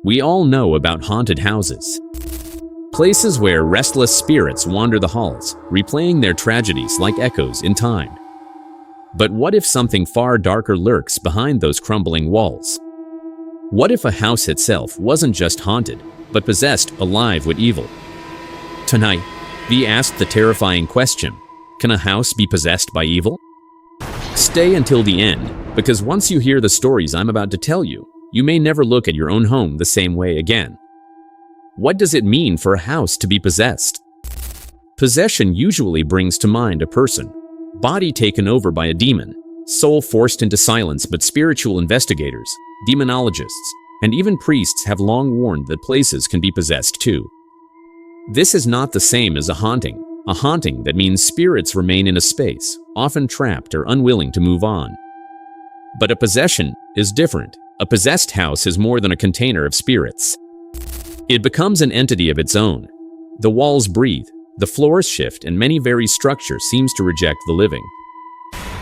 We all know about haunted houses. Places where restless spirits wander the halls, replaying their tragedies like echoes in time. But what if something far darker lurks behind those crumbling walls? What if a house itself wasn't just haunted, but possessed alive with evil? Tonight, we asked the terrifying question, can a house be possessed by evil? Stay until the end, because once you hear the stories I'm about to tell you, you may never look at your own home the same way again. What does it mean for a house to be possessed? Possession usually brings to mind a person, body taken over by a demon, soul forced into silence, but spiritual investigators, demonologists, and even priests have long warned that places can be possessed too. This is not the same as a haunting. A haunting that means spirits remain in a space, often trapped or unwilling to move on. But a possession is different. A possessed house is more than a container of spirits. It becomes an entity of its own. The walls breathe, the floors shift, and many very structure seems to reject the living.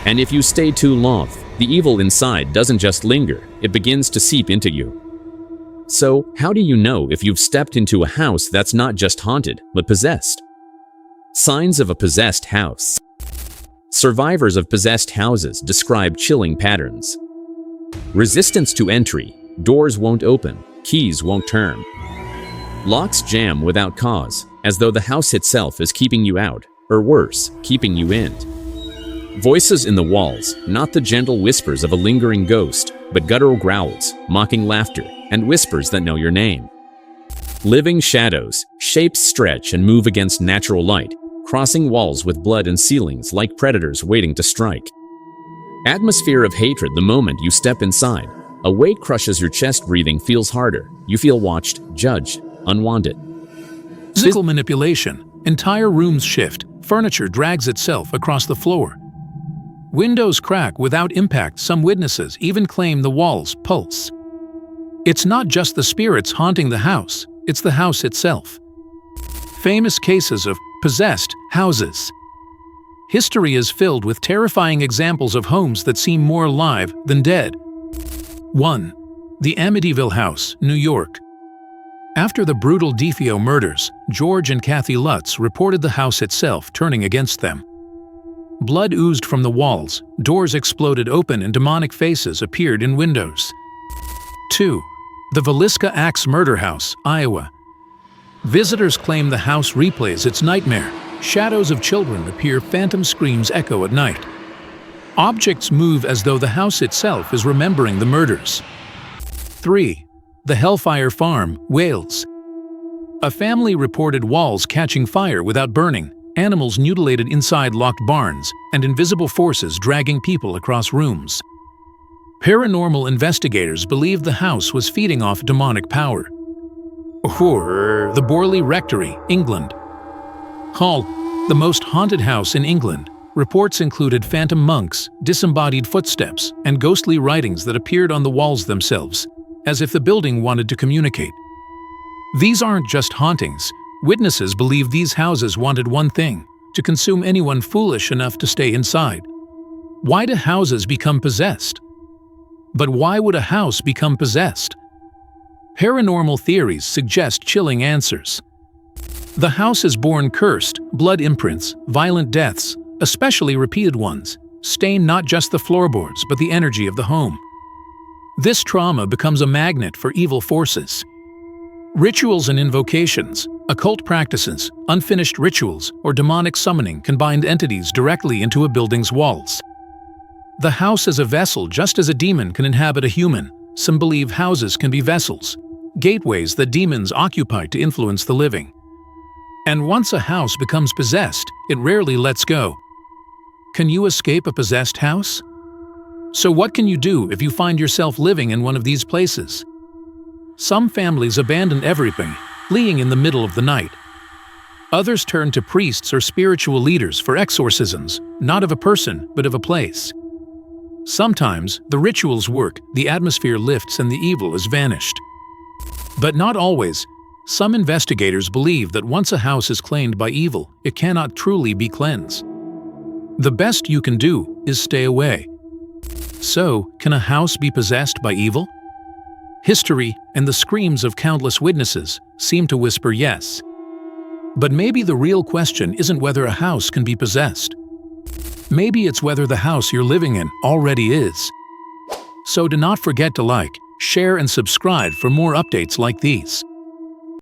And if you stay too long, the evil inside doesn't just linger, it begins to seep into you. So, how do you know if you've stepped into a house that's not just haunted, but possessed? Signs of a possessed house. Survivors of possessed houses describe chilling patterns. Resistance to entry, doors won't open, keys won't turn. Locks jam without cause, as though the house itself is keeping you out, or worse, keeping you in. Voices in the walls, not the gentle whispers of a lingering ghost, but guttural growls, mocking laughter, and whispers that know your name. Living shadows, shapes stretch and move against natural light, crossing walls with blood and ceilings like predators waiting to strike. Atmosphere of hatred the moment you step inside. A weight crushes your chest, breathing feels harder. You feel watched, judged, unwanted. Physical manipulation. Entire rooms shift. Furniture drags itself across the floor. Windows crack without impact. Some witnesses even claim the walls pulse. It's not just the spirits haunting the house, it's the house itself. Famous cases of possessed houses. History is filled with terrifying examples of homes that seem more alive than dead. 1. The Amityville House, New York. After the brutal DeFeo murders, George and Kathy Lutz reported the house itself turning against them. Blood oozed from the walls, doors exploded open, and demonic faces appeared in windows. 2. The Villisca Axe Murder House, Iowa. Visitors claim the house replays its nightmare. Shadows of children appear, phantom screams echo at night. Objects move as though the house itself is remembering the murders. 3. The Hellfire Farm, Wales. A family reported walls catching fire without burning, animals mutilated inside locked barns, and invisible forces dragging people across rooms. Paranormal investigators believe the house was feeding off demonic power. Or the Borley Rectory, England. Hall, the most haunted house in England. Reports included phantom monks, disembodied footsteps, and ghostly writings that appeared on the walls themselves, as if the building wanted to communicate. These aren't just hauntings. Witnesses believe these houses wanted one thing: to consume anyone foolish enough to stay inside. Why do houses become possessed? But why would a house become possessed? Paranormal theories suggest chilling answers. The house is born cursed, blood imprints, violent deaths, especially repeated ones, stain not just the floorboards but the energy of the home. This trauma becomes a magnet for evil forces. Rituals and invocations, occult practices, unfinished rituals, or demonic summoning can bind entities directly into a building's walls. The house is a vessel just as a demon can inhabit a human. Some believe houses can be vessels, gateways that demons occupy to influence the living. And once a house becomes possessed, it rarely lets go. Can you escape a possessed house? So what can you do if you find yourself living in one of these places? Some families abandon everything, fleeing in the middle of the night. Others turn to priests or spiritual leaders for exorcisms, not of a person, but of a place. Sometimes, the rituals work, the atmosphere lifts, and the evil is vanished. But not always. Some investigators believe that once a house is claimed by evil, it cannot truly be cleansed. The best you can do is stay away. So, can a house be possessed by evil? History and the screams of countless witnesses seem to whisper yes. But maybe the real question isn't whether a house can be possessed. Maybe it's whether the house you're living in already is. So do not forget to like, share, and subscribe for more updates like these.